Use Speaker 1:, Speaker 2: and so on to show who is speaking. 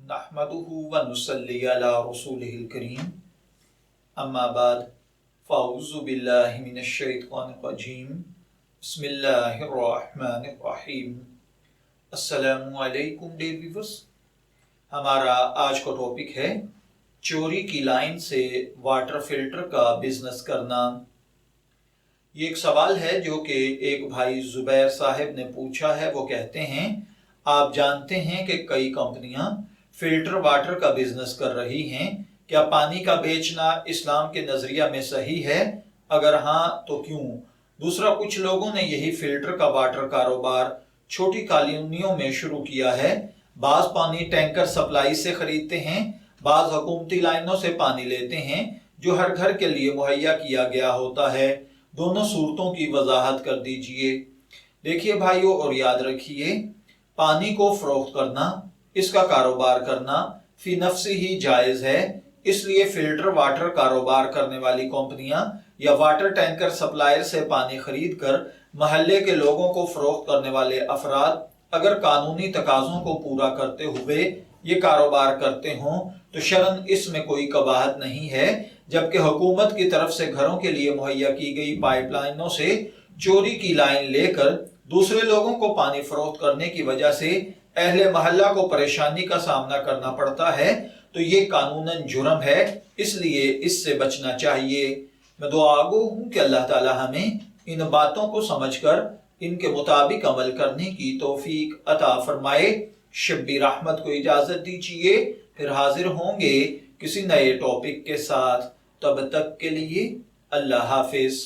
Speaker 1: नहमदुहु व नुसल्ली अला रसूलिहिल करीम अम्मा बाद फ़अऊज़ु बिल्लाहि मिनश शैतानिर रजीम बिस्मिल्लाहिर रहमानिर रहीम। अस्सलामु अलैकुम डियर व्यूअर्स, हमारा आज का टॉपिक है चोरी की लाइन से वाटर फिल्टर का बिजनेस करना। ये एक सवाल है जो कि एक भाई जुबैर साहब ने पूछा है। वो कहते हैं, आप जानते हैं कि कई कंपनियां फिल्टर वाटर का बिजनेस कर रही हैं, क्या पानी का बेचना इस्लाम के नजरिया में सही है? अगर हाँ तो क्यों? दूसरा, कुछ लोगों ने यही फिल्टर का वाटर कारोबार छोटी कॉलोनियों में शुरू किया है। बाज पानी टैंकर सप्लाई से खरीदते हैं, बाज हुकूमती लाइनों से पानी लेते हैं जो हर घर के लिए मुहैया किया गया होता है। दोनों सूरतों की वजाहत कर दीजिए। देखिए भाइयों, और याद रखिए, पानी को फरोख्त करना, इसका कारोबार करना फी नफ्सी ही जायज है। इसलिए फिल्टर वाटर कारोबार करने वाली कंपनियां या वाटर टैंकर सप्लायर से पानी खरीद कर महल्ले के लोगों को फरोख्त करने वाले अफराद अगर कानूनी तकाजों को पूरा करते हुए ये कारोबार करते हों तो शरन इसमें कोई कबाहत नहीं है। जबकि हुकूमत की तरफ से घरों के लिए मुहैया की गई पाइपलाइनों से चोरी की लाइन लेकर दूसरे लोगों को पानी फरोख्त करने की वजह से अहले महल्ला को परेशानी का सामना करना पड़ता है, तो ये कानूनन जुर्म है। इसलिए इससे बचना चाहिए। मैं दुआगो हूँ कि अल्लाह ताला हमें इन बातों को समझकर इनके मुताबिक अमल करने की तौफीक अता फरमाए। शब्बीर अहमद को इजाजत दीजिए, फिर हाजिर होंगे किसी नए टॉपिक के साथ। तब तक के लिए अल्लाह हाफिज।